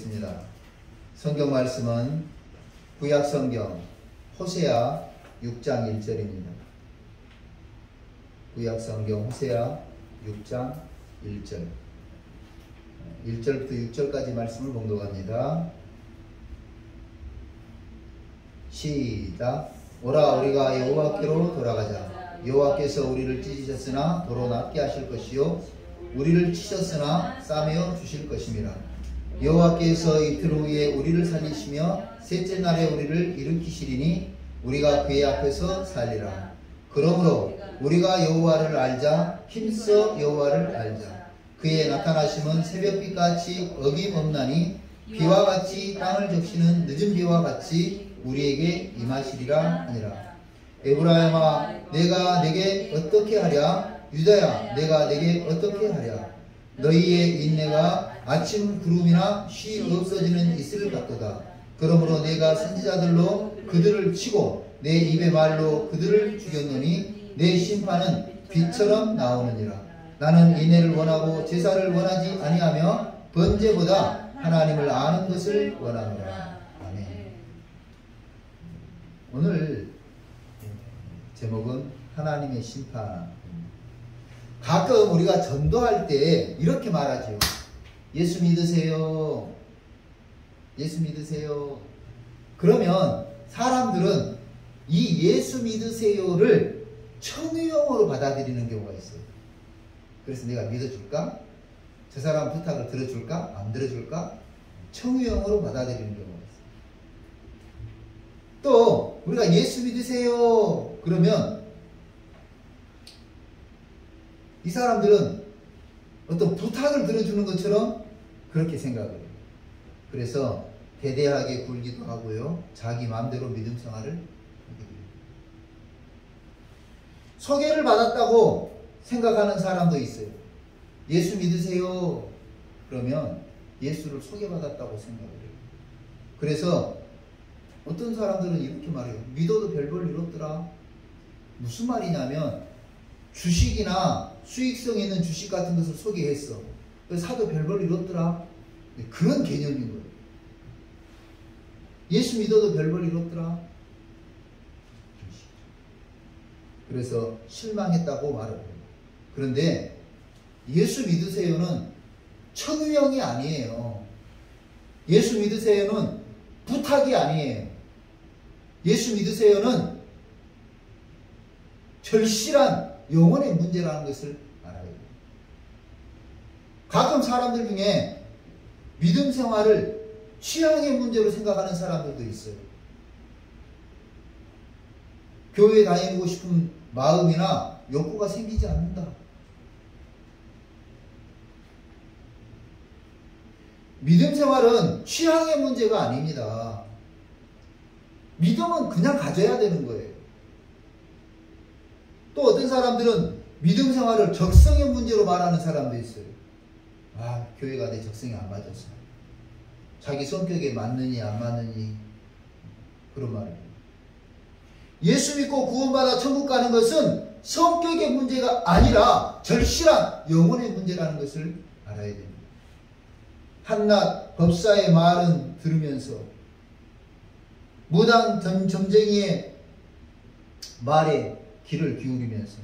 보겠습니다. 성경 말씀은 구약 성경 호세아 6장 1절입니다. 구약 성경 호세아 6장 1절. 1절부터 6절까지 말씀을 봉독합니다. 시작. 오라 우리가 여호와께로 돌아가자. 여호와께서 우리를 찢으셨으나 도로 낫게 하실 것이요 우리를 치셨으나 싸매어 주실 것임이라. 여호와께서 이틀 후에 우리를 살리시며 셋째 날에 우리를 일으키시리니 우리가 그의 앞에서 살리라. 그러므로 우리가 여호와를 알자. 힘써 여호와를 알자. 그의 나타나심은 새벽빛같이 어김없나니 비와 같이 땅을 적시는 늦은 비와 같이 우리에게 임하시리라 하니라. 에브라임아 내가 내게 어떻게 하랴. 유다야 내가 내게 어떻게 하랴. 너희의 인내가 아침 구름이나 쉬 없어지는 이슬 같도다. 그러므로 내가 선지자들로 그들을 치고 내 입의 말로 그들을 죽였노니 내 심판은 빛처럼 나오느니라. 나는 인내를 원하고 제사를 원하지 아니하며 번제보다 하나님을 아는 것을 원하노라. 아멘. 오늘 제목은 하나님의 심판. 가끔 우리가 전도할 때 이렇게 말하죠. 예수 믿으세요. 예수 믿으세요. 그러면 사람들은 이 예수 믿으세요를 청유형으로 받아들이는 경우가 있어요. 그래서 내가 믿어줄까? 저 사람 부탁을 들어줄까? 안 들어줄까? 청유형으로 받아들이는 경우가 있어요. 또 우리가 예수 믿으세요. 그러면 이 사람들은 어떤 부탁을 들어주는 것처럼 그렇게 생각을 해요. 그래서 대대하게 굴기도 하고요. 자기 마음대로 믿음 생활을 하게 됩니다. 소개를 받았다고 생각하는 사람도 있어요. 예수 믿으세요. 그러면 예수를 소개받았다고 생각을 해요. 그래서 어떤 사람들은 이렇게 말해요. 믿어도 별 볼 일 없더라. 무슨 말이냐면 주식이나 수익성 있는 주식 같은 것을 소개했어. 사도 별 볼 일 없더라. 그런 개념인 거예요. 예수 믿어도 별 볼 일 없더라. 그래서 실망했다고 말을 해요. 그런데 예수 믿으세요는 청유형이 아니에요. 예수 믿으세요는 부탁이 아니에요. 예수 믿으세요는 절실한 영혼의 문제라는 것을 알아야 돼요. 가끔 사람들 중에 믿음 생활을 취향의 문제로 생각하는 사람들도 있어요. 교회에 다니고 싶은 마음이나 욕구가 생기지 않는다. 믿음 생활은 취향의 문제가 아닙니다. 믿음은 그냥 가져야 되는 거예요. 또 어떤 사람들은 믿음 생활을 적성의 문제로 말하는 사람도 있어요. 아, 교회가 내 적성에 안 맞아서. 자기 성격에 맞느니 안 맞느니 그런 말이에요. 예수 믿고 구원받아 천국 가는 것은 성격의 문제가 아니라 절실한 영혼의 문제라는 것을 알아야 됩니다. 한낱 법사의 말은 들으면서 무당 점쟁이의 말에 귀를 기울이면서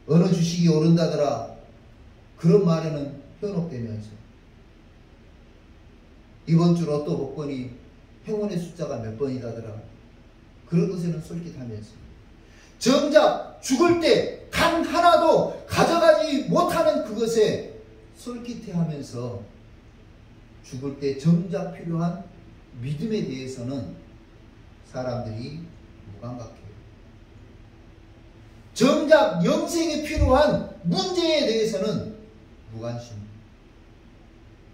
어느 주식이 오른다더라 그런 말에는 현혹되면서 이번 주 로또 복권이 행운의 숫자가 몇 번이다더라 그런 것에는 솔깃하면서 정작 죽을 때 단 하나도 가져가지 못하는 그것에 솔깃해하면서 죽을 때 정작 필요한 믿음에 대해서는 사람들이 무감각해요. 정작 영생에 필요한 문제에 대해서는 무관심.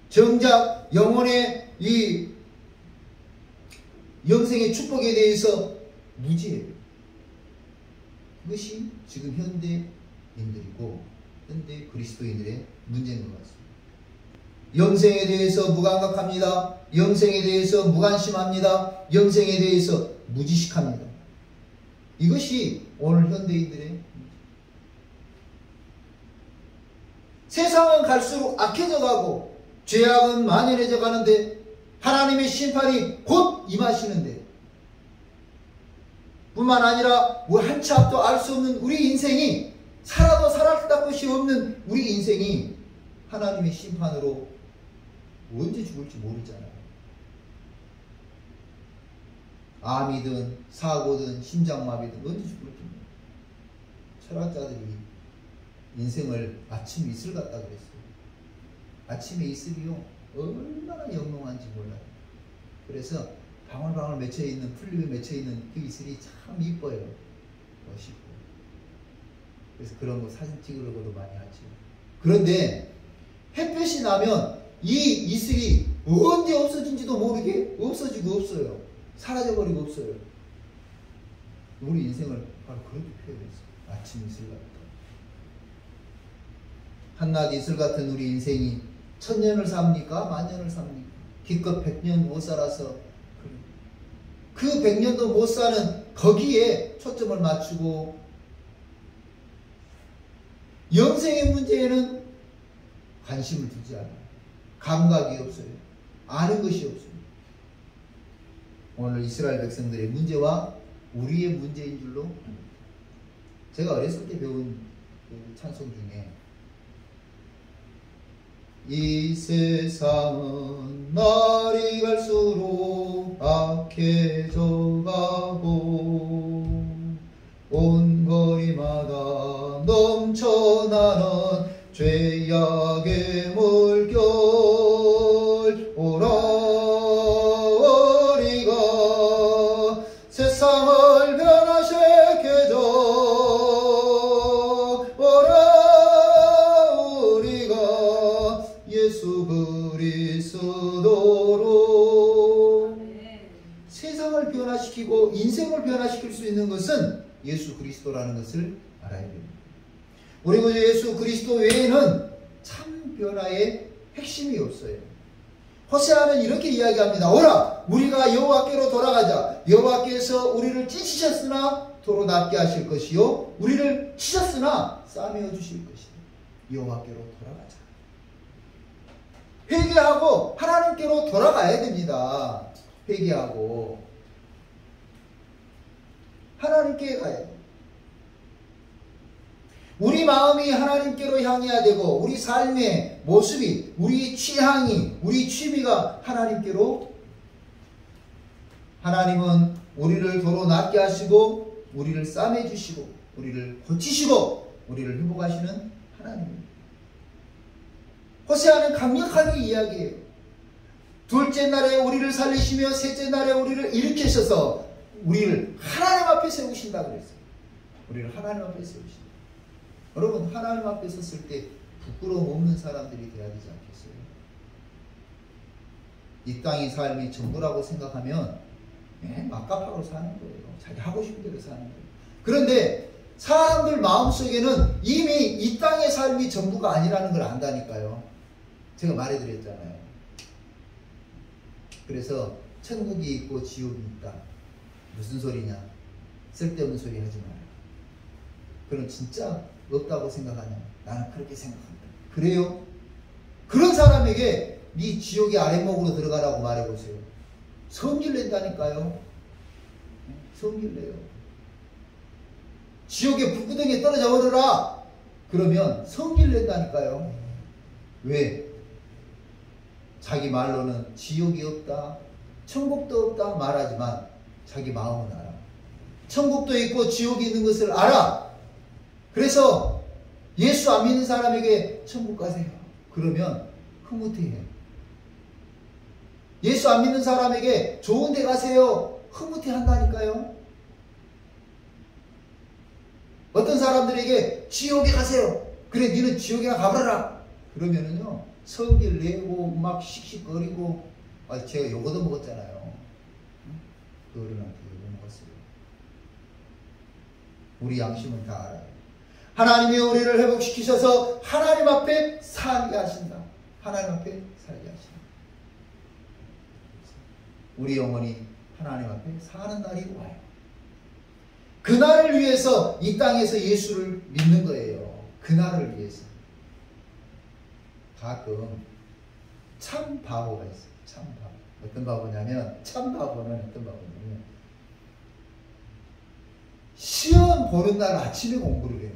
정작 영혼의 이 영생의 축복에 대해서 무지해요. 그것이 지금 현대인들이고 현대 그리스도인들의 문제인 것 같습니다. 영생에 대해서 무감각합니다. 영생에 대해서 무관심합니다. 영생에 대해서 무지식합니다. 이것이 오늘 현대인들의 문제. 세상은 갈수록 악해져 가고 죄악은 만연해져 가는데 하나님의 심판이 곧 임하시는데 뿐만 아니라 뭐 한 치 앞도 알 수 없는 우리 인생이 살아도 살아날 것이 없는 우리 인생이 하나님의 심판으로 언제 죽을지 모르잖아요. 암이든 사고든 심장마비든 언제 죽을지 모르죠. 철학자들이 인생을 아침 이슬 같다 그랬어요. 아침에 이슬이요 얼마나 영롱한지 몰라요. 그래서 방울방울 맺혀있는 풀잎에 맺혀있는 그 이슬이 참 이뻐요. 멋있고. 그래서 그런 거 사진 찍으려고도 많이 하죠. 그런데 햇볕이 나면 이 이슬이 언제 없어진지도 모르게 없어지고 없어요. 사라져버리고 없어요. 우리 인생을 바로 그렇게 표현했어요. 아침 이슬 같다. 한낮 이슬 같은 우리 인생이 천년을 삽니까? 만년을 삽니까? 기껏 100년 못 살아서 그 100년도 못 사는 거기에 초점을 맞추고 영생의 문제에는 관심을 두지 않아요. 감각이 없어요. 아는 것이 없어요. 오늘 이스라엘 백성들의 문제와 우리의 문제인 줄로 제가 어렸을 때 배운 그 찬송 중에 이 세상은 날이 갈수록 악해져 가고 온 거리마다 넘쳐나는 죄악의 물결 오라 우리가 세상을 변화시켜줘 오라 우리가 예수 그리스도로 세상을 변화시키고 인생을 변화시킬 수 있는 것은 예수 그리스도라는 것을 알아야 됩니다. 우리 구주 예수 그리스도 외에는 참 변화의 핵심이 없어요. 호세아는 이렇게 이야기합니다. 오라 우리가 여호와께로 돌아가자. 여호와께서 우리를 찢으셨으나 도로 낫게 하실 것이요 우리를 치셨으나 싸매어 주실 것이다. 여호와께로 돌아가자. 회개하고 하나님께로 돌아가야 됩니다. 회개하고 하나님께 가야 돼요. 우리 마음이 하나님께로 향해야 되고 우리 삶의 모습이 우리 취향이 우리 취미가 하나님께로 하나님은 우리를 도로 낫게 하시고 우리를 싸매 주시고 우리를 고치시고 우리를 회복하시는 하나님입니다. 호세아는 강력하게 이야기해요. 둘째 날에 우리를 살리시며 셋째 날에 우리를 일으키셔서 우리를 하나님 앞에 세우신다 그랬어요. 우리를 하나님 앞에 세우신다. 여러분 하나님 앞에 섰을 때 부끄러움 없는 사람들이 돼야 되지 않겠어요? 이 땅의 삶이 전부라고 생각하면 막가파로 사는 거예요. 자기 하고 싶은 대로 사는 거예요. 그런데 사람들 마음속에는 이미 이 땅의 삶이 전부가 아니라는 걸 안다니까요. 제가 말해드렸잖아요. 그래서 천국이 있고 지옥이 있다. 무슨 소리냐? 쓸데없는 소리 하지 마라. 그럼 진짜 없다고 생각하냐? 나는 그렇게 생각한다. 그래요? 그런 사람에게 네 지옥의 아랫목으로 들어가라고 말해보세요. 성질 낸다니까요. 성질 내요. 지옥의 불구덩이에 떨어져 버려라. 그러면 성질 낸다니까요. 왜? 자기 말로는 지옥이 없다, 천국도 없다 말하지만 자기 마음은 알아. 천국도 있고 지옥이 있는 것을 알아. 그래서 예수 안 믿는 사람에게 천국 가세요. 그러면 흐뭇해해. 예수 안 믿는 사람에게 좋은 데 가세요. 흐뭇해 한다니까요. 어떤 사람들에게 지옥에 가세요. 그래 니는 지옥이나 가버려라. 그러면은요 성질 내고 막 씩씩거리고 제가 요거도 먹었잖아요. 그 어른한테 요거 먹었어요. 우리 양심은 다 알아요. 하나님이 우리를 회복시키셔서 하나님 앞에 살게 하신다. 하나님 앞에 살게 하신다. 우리 영혼이 하나님 앞에 사는 날이 와요. 그 날을 위해서 이 땅에서 예수를 믿는 거예요. 그 날을 위해서. 가끔 참 바보가 있어요. 참 바보. 어떤 바보냐면, 참 바보는 어떤 바보냐면, 시험 보는 날 아침에 공부를 해요.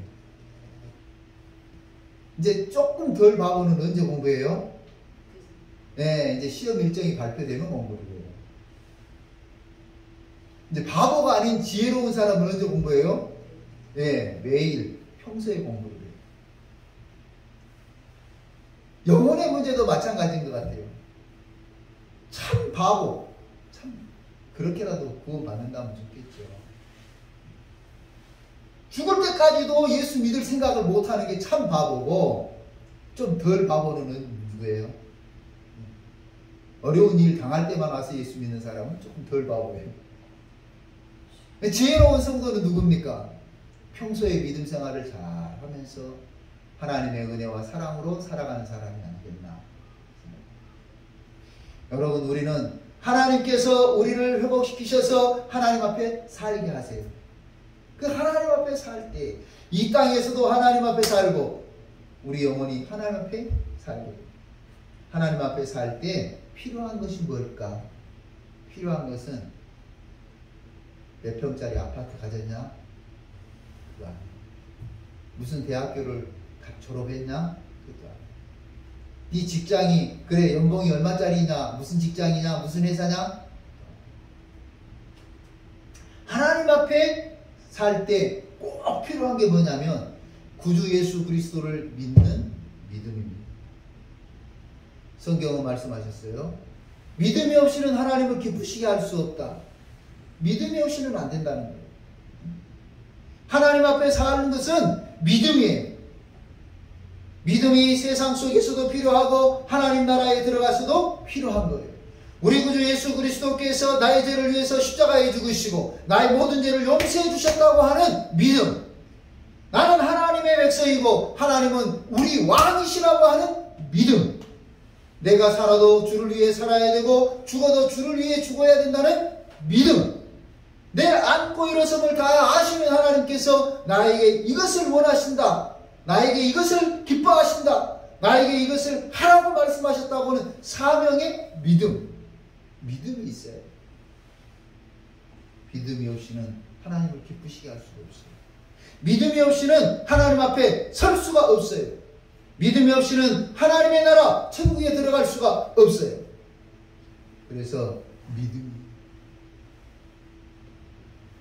이제 조금 덜 바보는 언제 공부해요? 네, 이제 시험 일정이 발표되면 공부를 해요. 이제 바보가 아닌 지혜로운 사람은 언제 공부해요? 네, 매일 평소에 공부를 해요. 영혼의 문제도 마찬가지인 것 같아요. 참 바보, 참 그렇게라도 구원받는다면 좋겠죠. 죽을 때까지도 예수 믿을 생각을 못하는 게 참 바보고, 좀 덜 바보는 누구예요? 어려운 일 당할 때만 와서 예수 믿는 사람은 조금 덜 바보예요. 지혜로운 성도는 누굽니까? 평소에 믿음 생활을 잘 하면서 하나님의 은혜와 사랑으로 살아가는 사람이 아니겠나. 여러분, 우리는 하나님께서 우리를 회복시키셔서 하나님 앞에 살게 하세요. 그 하나님 앞에 살 때, 이 땅에서도 하나님 앞에 살고, 우리 영혼이 하나님 앞에 살고, 하나님 앞에 살 때 필요한 것이 뭘까? 필요한 것은 몇 평짜리 아파트 가졌냐? 그거 아니야. 무슨 대학교를 졸업했냐? 그것도 아니야. 네 직장이 그래 연봉이 얼마짜리냐? 무슨 직장이냐? 무슨 회사냐? 하나님 앞에 살 때 꼭 필요한 게 뭐냐면 구주 예수 그리스도를 믿는 믿음입니다. 성경은 말씀하셨어요. 믿음이 없이는 하나님을 기쁘시게 할 수 없다. 믿음이 없이는 안 된다는 거예요. 하나님 앞에 사는 것은 믿음이에요. 믿음이 세상 속에서도 필요하고 하나님 나라에 들어가서도 필요한 거예요. 우리 구주 예수 그리스도께서 나의 죄를 위해서 십자가에 죽으시고 나의 모든 죄를 용서해 주셨다고 하는 믿음. 나는 하나님의 백성이고 하나님은 우리 왕이시라고 하는 믿음. 내가 살아도 주를 위해 살아야 되고 죽어도 주를 위해 죽어야 된다는 믿음. 내 안고 일어섬을 다 아시는 하나님께서 나에게 이것을 원하신다. 나에게 이것을 기뻐하신다. 나에게 이것을 하라고 말씀하셨다고 하는 사명의 믿음. 믿음이 있어요. 믿음이 없이는 하나님을 기쁘시게 할 수가 없어요. 믿음이 없이는 하나님 앞에 설 수가 없어요. 믿음이 없이는 하나님의 나라 천국에 들어갈 수가 없어요. 그래서 믿음이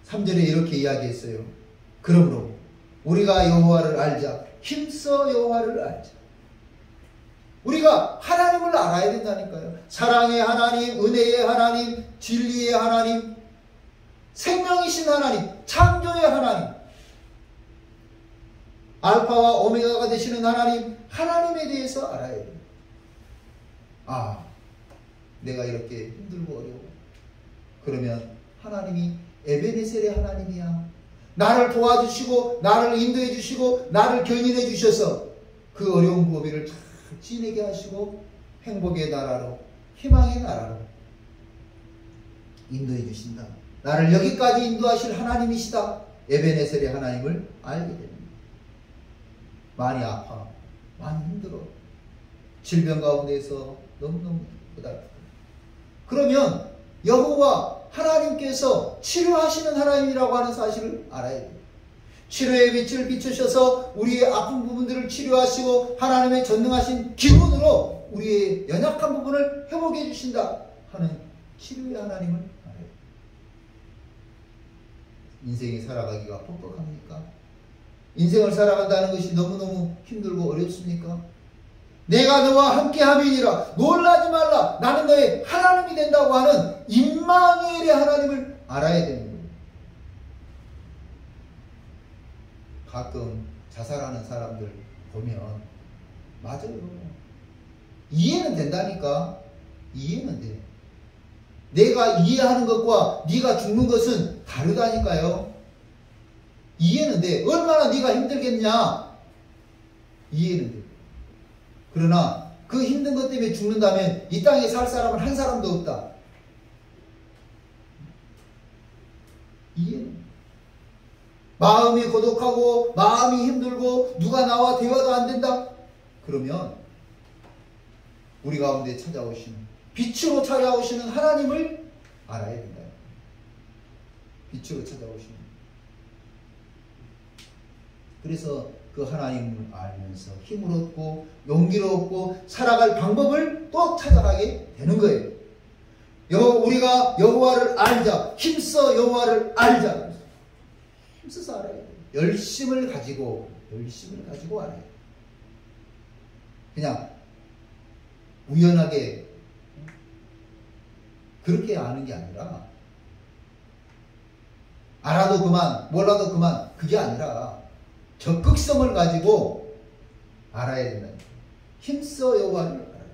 3절에 이렇게 이야기했어요. 그러므로 우리가 여호와를 알자. 힘써 여호와를 알자. 우리가 하나님을 알아야 된다니까요. 사랑의 하나님, 은혜의 하나님, 진리의 하나님, 생명이신 하나님, 창조의 하나님, 알파와 오메가가 되시는 하나님, 하나님에 대해서 알아야 돼요. 아, 내가 이렇게 힘들고 어려워. 그러면 하나님이 에베네셀의 하나님이야. 나를 도와주시고 나를 인도해 주시고 나를 견인해 주셔서 그 어려운 고비를 잘 지내게 하시고 행복의 나라로 희망의 나라로 인도해 주신다. 나를 여기까지 인도하실 하나님이시다. 에베네셀의 하나님을 알게 됩니다. 많이 아파. 많이 힘들어. 질병 가운데서 너무너무 고달프다. 그러면 여호와 하나님께서 치료하시는 하나님이라고 하는 사실을 알아야 돼요. 치료의 빛을 비추셔서 우리의 아픈 부분들을 치료하시고 하나님의 전능하신 기운으로 우리의 연약한 부분을 회복해 주신다 하는 치료의 하나님을 알아야 돼요. 인생이 살아가기가 뻑뻑합니까? 인생을 살아간다는 것이 너무너무 힘들고 어렵습니까? 내가 너와 함께함이니라 놀라지 말라 나는 너의 하나님이 된다고 하는 임마누엘의 하나님을 알아야 되는 거예요. 가끔 자살하는 사람들 보면 맞아요. 이해는 된다니까. 이해는 돼. 내가 이해하는 것과 네가 죽는 것은 다르다니까요. 이해는 돼. 얼마나 네가 힘들겠냐. 이해는 돼. 그러나 그 힘든 것 때문에 죽는다면 이 땅에 살 사람은 한 사람도 없다. 이해는. 마음이 고독하고 마음이 힘들고 누가 나와 대화도 안 된다. 그러면 우리 가운데 찾아오시는, 빛으로 찾아오시는 하나님을 알아야 된다. 빛으로 찾아오시는. 그래서 그 하나님을 알면서 힘을 얻고 용기를 얻고 살아갈 방법을 또 찾아가게 되는 거예요. 우리가 여호와를 알자. 힘써 여호와를 알자. 힘써서 알아야 돼요. 열심을 가지고 알아야 돼요. 그냥 우연하게 그렇게 아는 게 아니라, 알아도 그만 몰라도 그만, 그게 아니라 적극성을 가지고 알아야 된다. 힘써 여호와를 알아야 돼요.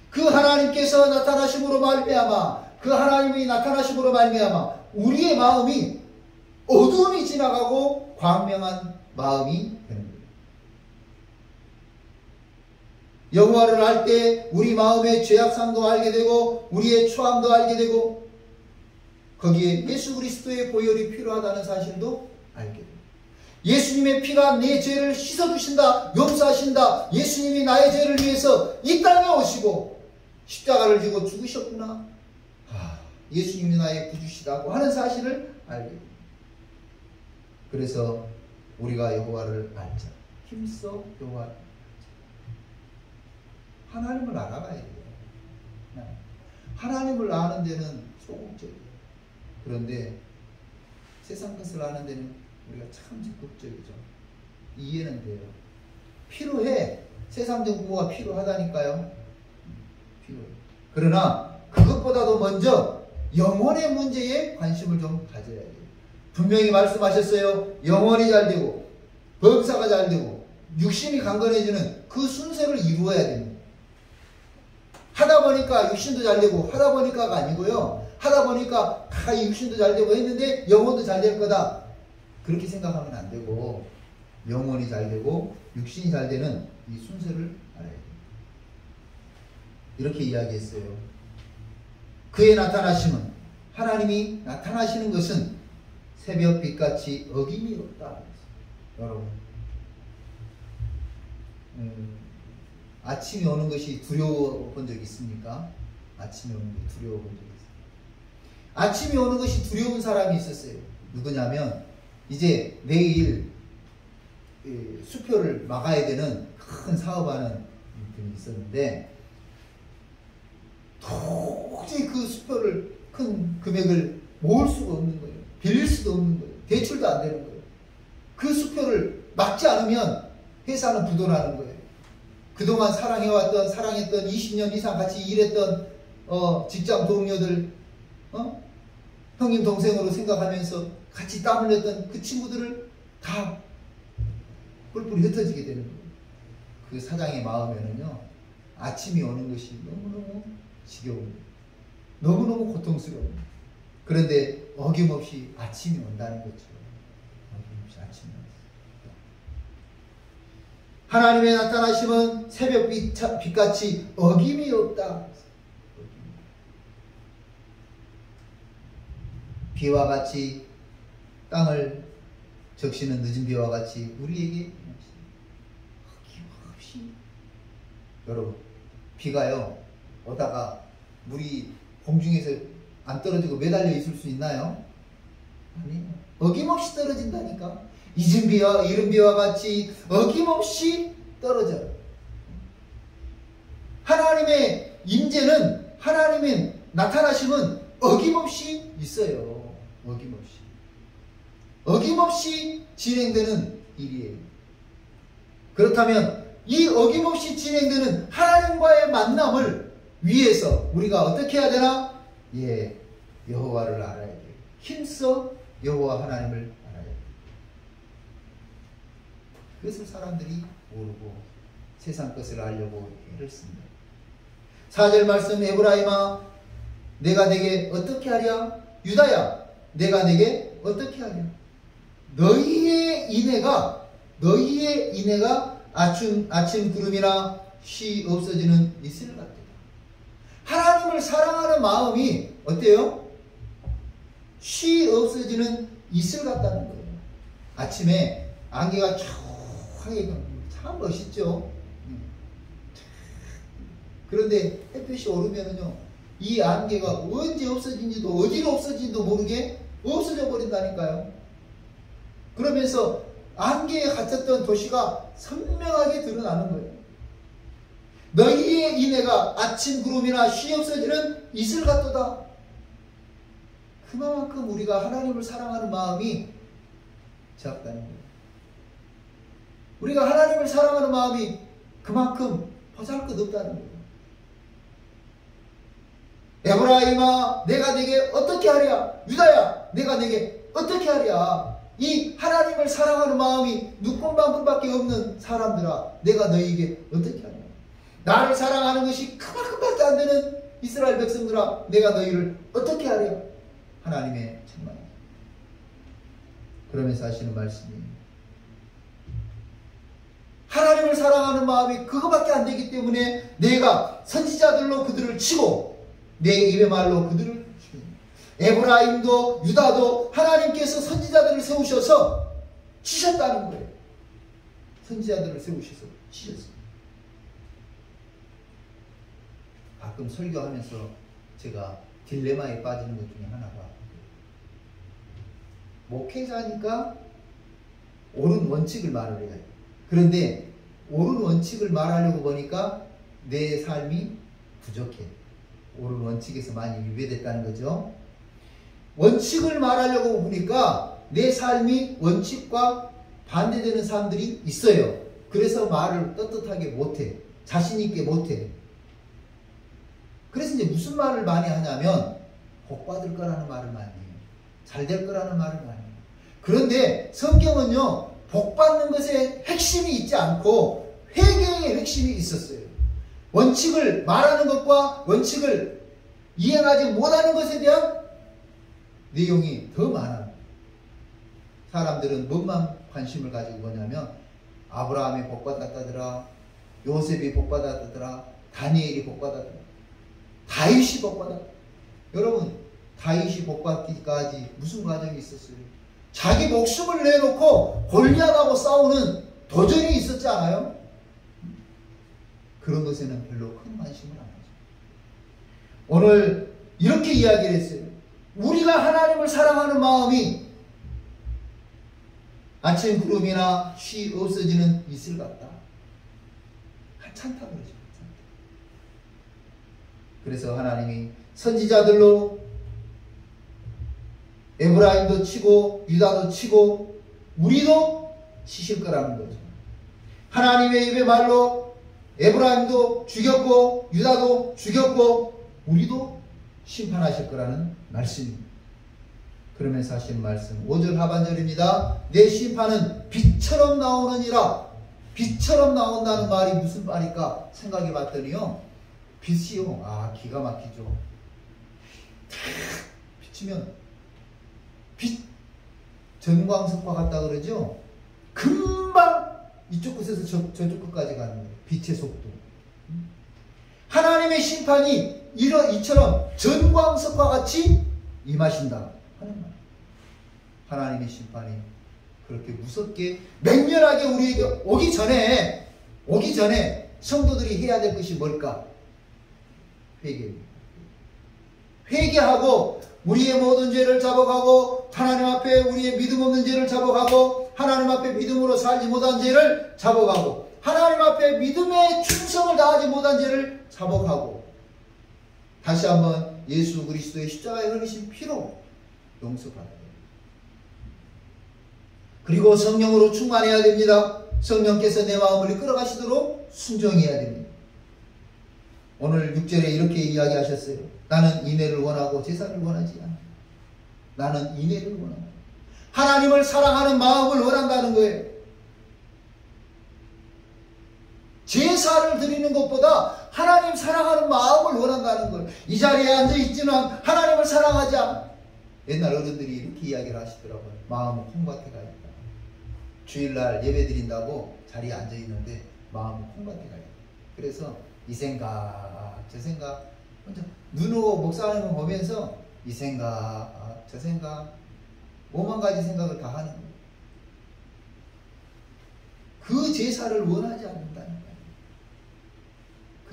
그 하나님께서 나타나심으로 말미암아, 그 하나님이 나타나심으로 말미암아 우리의 마음이 어두움이 지나가고 광명한 마음이 되는 거예요. 여호와를 알 때 우리 마음의 죄악함도 알게 되고 우리의 초함도 알게 되고 거기에 예수 그리스도의 보혈이 필요하다는 사실도 알게 돼요. 예수님의 피가 내 죄를 씻어주신다, 용서하신다. 예수님이 나의 죄를 위해서 이 땅에 오시고 십자가를 지고 죽으셨구나. 예수님이 나의 구주시다고 하는 사실을 알게 됩니다. 그래서 우리가 여호와를 알자. 힘써 여호와를 알자. 하나님을 알아가야 돼요. 하나님을 아는 데는 소극적이에요. 그런데 세상 것을 아는 데는 우리가 참 적극적이죠. 이해는 돼요. 필요해. 세상적 공부가 필요하다니까요. 필요해. 그러나 그것보다도 먼저 영혼의 문제에 관심을 좀 가져야 돼요. 분명히 말씀하셨어요. 영혼이 잘 되고 범사가 잘 되고 육신이 강건해지는 그 순서를 이루어야 됩니다. 하다 보니까 육신도 잘 되고 하다 보니까가 아니고요. 하다 보니까 다 육신도 잘 되고 했는데 영혼도 잘 될 거다. 그렇게 생각하면 안 되고 영혼이 잘 되고 육신이 잘 되는 이 순서를 알아야 됩니다. 이렇게 이야기했어요. 그의 나타나심은, 하나님이 나타나시는 것은 새벽빛같이 어김이 없다. 여러분, 아침이 오는 것이 두려워 본 적 있습니까? 아침이 오는 것이 두려워 본 적 있어요. 아침이 오는 것이 두려운 사람이 있었어요. 누구냐면 이제 내일 수표를 막아야 되는 큰 사업하는 분이 있었는데 도저히 그 수표를 큰 금액을 모을 수가 없는 거예요. 빌릴 수도 없는 거예요. 대출도 안 되는 거예요. 그 수표를 막지 않으면 회사는 부도나는 거예요. 그동안 사랑했던 20년 이상 같이 일했던 직장 동료들, 형님 동생으로 생각하면서 같이 땀 흘렸던 그 친구들을 다 뿔뿔이 흩어지게 되는 거예요. 그 사장의 마음에는요, 아침이 오는 것이 너무너무 지겨운, 너무너무 고통스러운. 그런데 어김없이 아침이 온다는 거죠. 어김없이 아침이 온다. 하나님의 나타나심은 새벽빛같이 어김이 없다. 비와 같이 땅을 적시는 늦은 비와 같이 우리에게 어김없이. 여러분, 비가요 오다가 물이 공중에서 안 떨어지고 매달려 있을 수 있나요? 아니에요. 어김없이 떨어진다니까. 이른 비와 같이 어김없이 떨어져요. 하나님의 임재는, 하나님의 나타나심은 어김없이 있어요. 어김없이 진행되는 일이에요. 그렇다면 이 어김없이 진행되는 하나님과의 만남을 위해서 우리가 어떻게 해야 되나? 여호와를 알아야 돼요. 힘써 여호와 하나님을 알아야 돼요. 그것을 사람들이 모르고 세상 것을 알려고 애를 씁니다. 4절 말씀, 에브라임아 내가 내게 어떻게 하랴? 유다야 내가 내게 어떻게 하랴? 너희의 인애가 아침 구름이나 쉬 없어지는 이슬 같다. 하나님을 사랑하는 마음이 어때요? 쉬 없어지는 이슬 같다는 거예요. 아침에 안개가 촉하게 참 멋있죠. 그런데 햇볕이 오르면은요, 이 안개가 언제 없어진지도 어디로 없어진지도 모르게 없어져 버린다니까요. 그러면서 안개에 갇혔던 도시가 선명하게 드러나는 거예요. 너희의 인애가 아침 구름이나 쉬 없어지는 이슬 같도다. 그만큼 우리가 하나님을 사랑하는 마음이 작다는 거예요. 우리가 하나님을 사랑하는 마음이 그만큼 보잘것없다는 거예요. 에브라임아 내가 네게 어떻게 하랴, 유다야 내가 네게 어떻게 하랴. 이 하나님을 사랑하는 마음이 눈꽃만큼밖에 없는 사람들아 내가 너희에게 어떻게 하랴. 나를 사랑하는 것이 그만큼밖에 안 되는 이스라엘 백성들아 내가 너희를 어떻게 하랴. 하나님의 책망. 그러면서 하시는 말씀이 하나님을 사랑하는 마음이 그거밖에 안 되기 때문에 내가 선지자들로 그들을 치고 내 입의 말로 그들을 치고. 에브라임도 유다도 하나님께서 선지자들을 세우셔서 치셨다는 거예요. 선지자들을 세우셔서 치셨어요. 가끔 설교하면서 제가 딜레마에 빠지는 것 중에 하나가 목회자니까 옳은 원칙을 말을 해야 해요. 그런데 옳은 원칙을 말하려고 보니까 내 삶이 부족해. 옳은 원칙에서 많이 위배됐다는 거죠. 원칙을 말하려고 보니까 내 삶이 원칙과 반대되는 사람들이 있어요. 그래서 말을 떳떳하게 못해. 자신있게 못해. 그래서 이제 무슨 말을 많이 하냐면 복 받을 거라는 말을 많이 해요. 잘 될 거라는 말을 많이 해요. 그런데 성경은요, 복 받는 것에 핵심이 있지 않고 회개의 핵심이 있었어요. 원칙을 말하는 것과 원칙을 이행하지 못하는 것에 대한 내용이 더 많아요. 사람들은 뭐만 관심을 가지고 보냐면 아브라함이 복 받았다더라, 요셉이 복 받았다더라, 다니엘이 복 받았다더라, 다윗이 복 받았다. 여러분, 다윗이 복 받기까지 무슨 과정이 있었어요? 자기 목숨을 내놓고 골리앗하고 싸우는 도전이 있었지 않아요? 그런 것에는 별로 큰 관심을 안 하죠. 오늘 이렇게 이야기를 했어요. 우리가 하나님을 사랑하는 마음이 아침 구름이나 쉬 없어지는 이슬 같다. 한참타 그러죠. 그래서 하나님이 선지자들로 에브라임도 치고 유다도 치고 우리도 치실 거라는 거죠. 하나님의 입의 말로 에브라임도 죽였고 유다도 죽였고 우리도 심판하실 거라는 말씀입니다. 그러면서 하신 말씀 5절 하반절입니다. 내 심판은 빛처럼 나오느니라. 빛처럼 나온다는 말이 무슨 말일까 생각해 봤더니요, 빛이요, 기가 막히죠. 비치면 빛, 전광석화 같다 그러죠. 금방 이쪽 끝에서 저쪽 끝까지 가는 거예요. 빛의 속도. 하나님의 심판이 이처럼 전광석화 같이 임하신다 하는 말. 하나님의 심판이 그렇게 무섭게 맹렬하게 우리에게 오기 전에 성도들이 해야 될 것이 뭘까? 회개입니다. 회개하고 우리의 모든 죄를 잡아가고 하나님 앞에 우리의 믿음 없는 죄를 잡아가고 하나님 앞에 믿음으로 살지 못한 죄를 잡아가고 하나님 앞에 믿음의 충성을 다하지 못한 죄를 잡아가고 다시 한번 예수 그리스도의 십자가에 흘리신 피로 용서받아야 됩니다. 그리고 성령으로 충만해야 됩니다. 성령께서 내 마음을 이끌어가시도록 순종해야 됩니다. 오늘 6절에 이렇게 이야기하셨어요. 나는 인애를 원하고 제사를 원하지 않아. 나는 인애를 원한다. 하나님을 사랑하는 마음을 원한다는 거예요. 제사를 드리는 것보다 하나님 사랑하는 마음을 원한다는 거예요. 이 자리에 앉아있지는 하나님을 사랑하지 않아. 옛날 어른들이 이렇게 이야기를 하시더라고요. 마음은 콩밭에 가 있다. 주일날 예배 드린다고 자리에 앉아있는데 마음은 콩밭에 가 있다. 그래서 이 생각 저 생각 혼자 눈으로 목사님을 보면서 이 생각 저 생각 오만 가지 생각을 다 하는 거예요. 그 제사를 원하지 않는다는 거예요.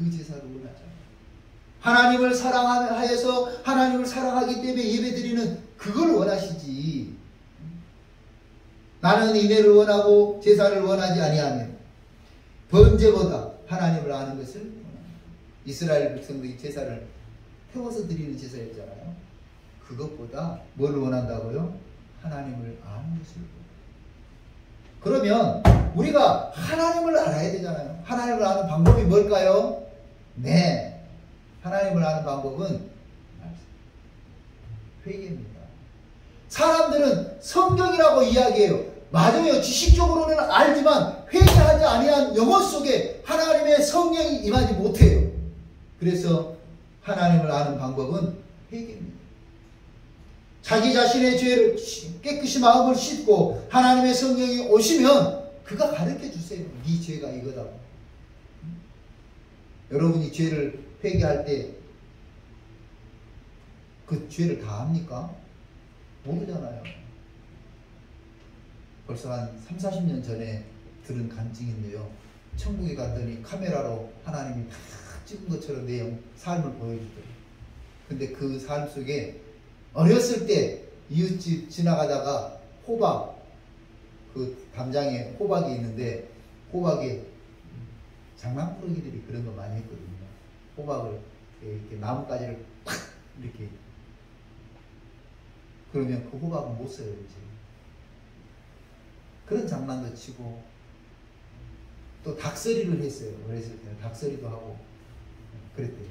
그 제사를 원하잖아요. 하나님을 사랑하여서 하나님을 사랑하기 때문에 예배드리는 그걸 원하시지. 나는 인애를 원하고 제사를 원하지 아니하며 번제보다 하나님을 아는 것을 원합니다. 이스라엘 백성들이 제사를 태워서 드리는 제사였잖아요. 그것보다 뭘 원한다고요? 하나님을 아는 것을 원합니다. 그러면 우리가 하나님을 알아야 되잖아요. 하나님을 아는 방법이 뭘까요? 네, 하나님을 아는 방법은 회개입니다. 사람들은 성경이라고 이야기해요. 맞아요. 지식적으로는 알지만 회개하지 아니한 영혼 속에 하나님의 성령이 임하지 못해요. 그래서 하나님을 아는 방법은 회개입니다. 자기 자신의 죄를 깨끗이 마음을 씻고 하나님의 성령이 오시면 그가 가르쳐 주세요. 네 죄가 이거다. 여러분이 죄를 회개할 때 그 죄를 다 합니까? 모르잖아요. 벌써 한 30-40년 전에 들은 간증인데요. 천국에 갔더니 카메라로 하나님이 다 찍은 것처럼 내 삶을 보여주더라고요. 근데 그 삶 속에 어렸을 때 이웃집 지나가다가 호박, 그 담장에 호박이 있는데 호박에 장난꾸러기들이 그런 거 많이 했거든요. 호박을 이렇게 나뭇가지를 팍 이렇게, 그러면 그 호박은 못 써요 이제. 그런 장난도 치고 또 닭서리를 했어요. 어렸을 때 닭서리도 하고 그랬대요.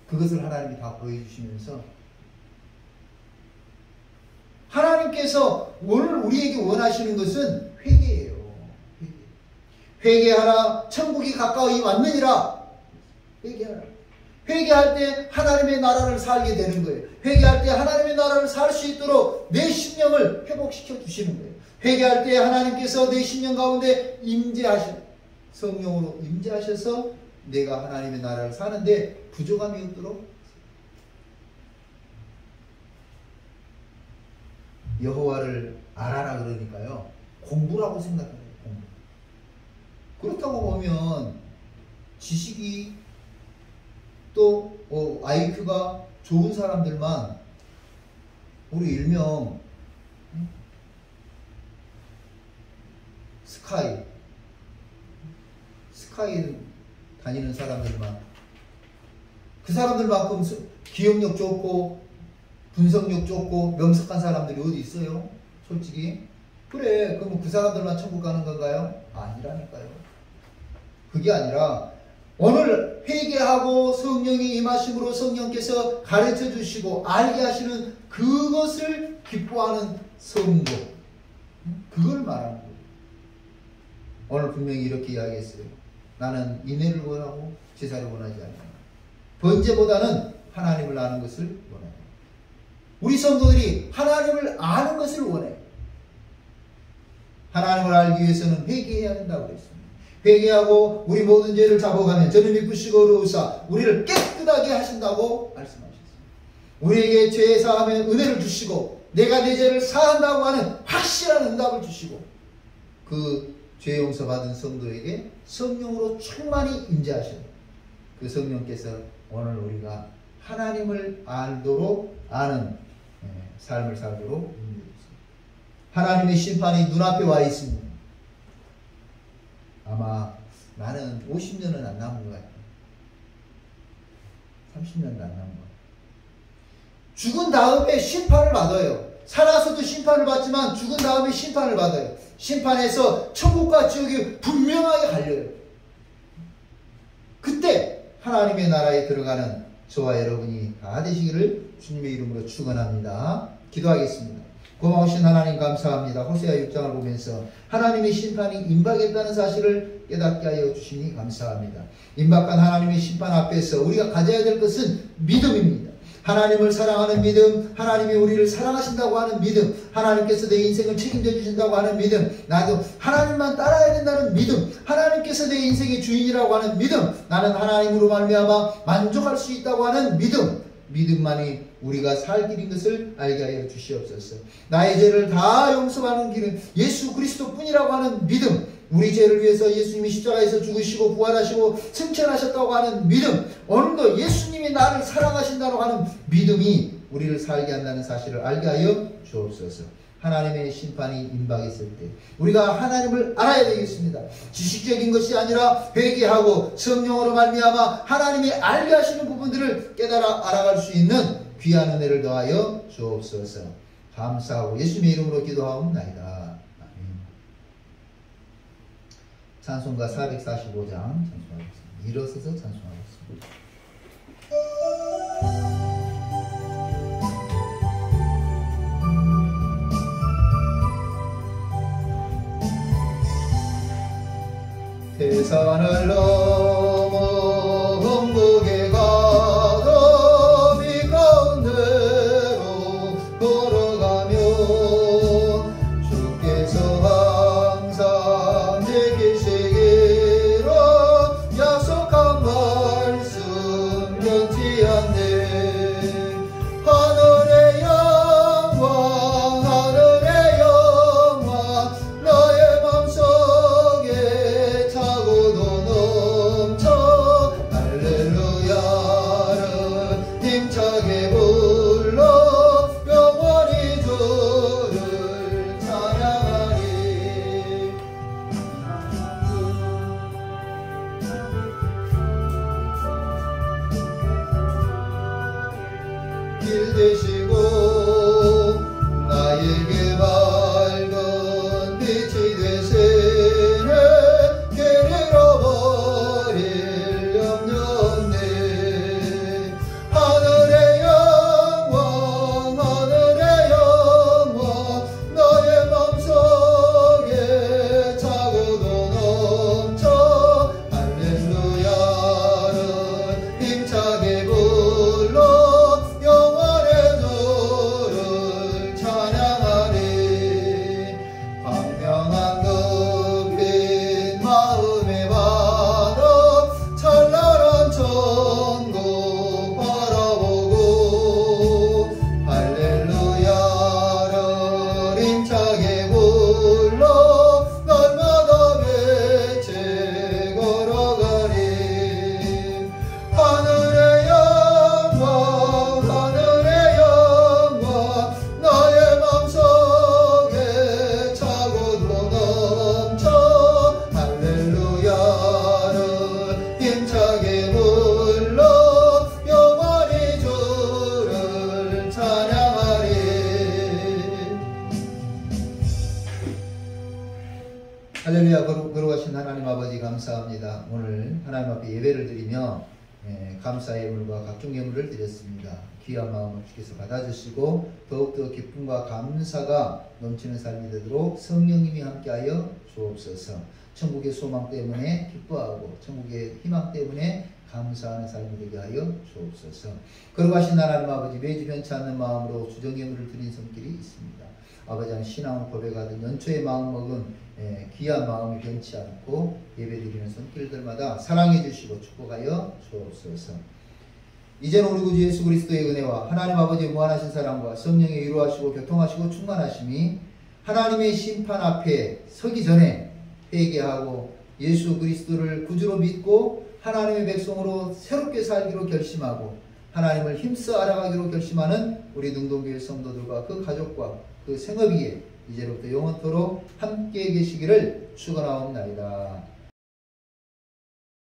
그것을 하나님이 다 보여주시면서 하나님께서 오늘 우리에게 원하시는 것은 회개예요. 회개하라. 천국이 가까이 왔느니라. 회개하라. 회개할 때 하나님의 나라를 살게 되는 거예요. 회개할 때 하나님의 나라를 살 수 있도록 내 심령을 회복시켜 주시는 거예요. 회개할 때 하나님께서 내 심령 가운데 성령으로 임재하셔서 내가 하나님의 나라를 사는데 부족함이 없도록 여호와를 알아라 그러니까요. 공부라고 생각해요. 공부. 그렇다고 보면 지식이 또 IQ가 좋은 사람들만 우리 일명 스카이 다니는 사람들만, 그 사람들만큼 기억력 좋고 분석력 좋고 명석한 사람들이 어디 있어요? 솔직히. 그래, 그러면 그 사람들만 천국 가는 건가요? 아니라니까요. 그게 아니라 오늘 회개하고 성령이 임하심으로 성령께서 가르쳐 주시고 알게 하시는 그것을 기뻐하는 성도, 그걸 말하는 거예요. 오늘 분명히 이렇게 이야기했어요. 나는 인애를 원하고 제사를 원하지 않아요. 번제보다는 하나님을 아는 것을 원해요. 우리 성도들이 하나님을 아는 것을 원해요. 하나님을 알기 위해서는 회개해야 된다고 그랬습니다. 회개하고 우리 모든 죄를 잡아가면 저는 미쁘시고 어려우사 우리를 깨끗하게 하신다고 말씀하셨습니다. 우리에게 죄 사함의 은혜를 주시고 내가 내 죄를 사한다고 하는 확실한 응답을 주시고 그 죄 용서 받은 성도에게 성령으로 충만히 임재하시는 그 성령께서 오늘 우리가 하나님을 알도록 아는 삶을 살도록 인도해주세요. 하나님의 심판이 눈앞에 와 있습니다. 아마 나는 50년은 안 남은 것 같아요. 30년도 안 남은 것 같아요. 죽은 다음에 심판을 받아요. 살아서도 심판을 받지만 죽은 다음에 심판을 받아요. 심판에서 천국과 지옥이 분명하게 갈려요. 그때 하나님의 나라에 들어가는 저와 여러분이 다 되시기를 주님의 이름으로 축원합니다. 기도하겠습니다. 고마우신 하나님 감사합니다. 호세아 6장을 보면서 하나님의 심판이 임박했다는 사실을 깨닫게 하여 주시니 감사합니다. 임박한 하나님의 심판 앞에서 우리가 가져야 될 것은 믿음입니다. 하나님을 사랑하는 믿음, 하나님이 우리를 사랑하신다고 하는 믿음, 하나님께서 내 인생을 책임져 주신다고 하는 믿음, 나도 하나님만 따라야 된다는 믿음, 하나님께서 내 인생의 주인이라고 하는 믿음, 나는 하나님으로 말미암아 만족할 수 있다고 하는 믿음, 믿음만이 우리가 살 길인 것을 알게 하여 주시옵소서. 나의 죄를 다 용서하는 길은 예수 그리스도 뿐이라고 하는 믿음, 우리 죄를 위해서 예수님이 십자가에서 죽으시고 부활하시고 승천하셨다고 하는 믿음, 오늘도 예수님이 나를 사랑하신다고 하는 믿음이 우리를 살게 한다는 사실을 알게 하여 주옵소서. 하나님의 심판이 임박했을 때 우리가 하나님을 알아야 되겠습니다. 지식적인 것이 아니라 회개하고 성령으로 말미암아 하나님이 알게 하시는 부분들을 깨달아 알아갈 수 있는 귀한 은혜를 더하여 주옵소서. 감사하고 예수님의 이름으로 기도하옵나이다. 아멘. 찬송가 445장 찬송하겠습니다. 일어서서 찬송하겠습니다. 대산을 넘어 흥국에 가서 비 가운데로 걸어가며 주께서 항상 내 계시기로 약속한 말씀 변치 않네. 하늘의 영광 하늘의 영광 너의 맘속에 넘쳐 할렐루야를 힘차게 불러 영원히 주를 찬양하리. 길 되시고 나에게 밝은 빛이 되시네. 하늘의 영광 하늘의 영광 너의 맘속에 차고도 넘쳐 할렐루야를 힘차게 불러 영원의 주를 찬양하리. 광명한 그빛 마음에 받아 찬란한 천국 바라보고 할렐루야를 힘차게 불러 날마다 빛에 걸어가리. 하늘의 영광 하늘의 영광 나의 맘속에 차고도 넘쳐 할렐루야를 힘차게 불러 영원히 주를 찬양하리. 할렐루야. 거룩하신 하나님 아버지 감사합니다. 오늘 하나님 앞에 예배를 드리며 감사의 예물과 각종 예물을 드렸습니다. 귀한 마음을 주께서 받아주시고 더욱더 기쁨과 감사가 넘치는 삶이 되도록 성령님이 함께하여 주옵소서. 천국의 소망 때문에 기뻐하고 천국의 희망 때문에 감사하는 삶이 되게 하여 주옵소서. 거룩하신 하나님 아버지, 매주 변치 않는 마음으로 주정 예물을 드린 손길이 있습니다. 아버지는 신앙을 고백하듯 연초의 마음먹은 귀한 마음이 변치 않고 예배드리는 손길들마다 사랑해 주시고 축복하여 주옵소서. 이제는 우리 구주 예수 그리스도의 은혜와 하나님 아버지의 무한하신 사랑과 성령의 위로하시고 교통하시고 충만하심이 하나님의 심판 앞에 서기 전에 회개하고 예수 그리스도를 구주로 믿고 하나님의 백성으로 새롭게 살기로 결심하고 하나님을 힘써 알아가기로 결심하는 우리 능동교회 성도들과 그 가족과 그 생업위에 이제로부터 영원토록 함께 계시기를 축원하옵나이다.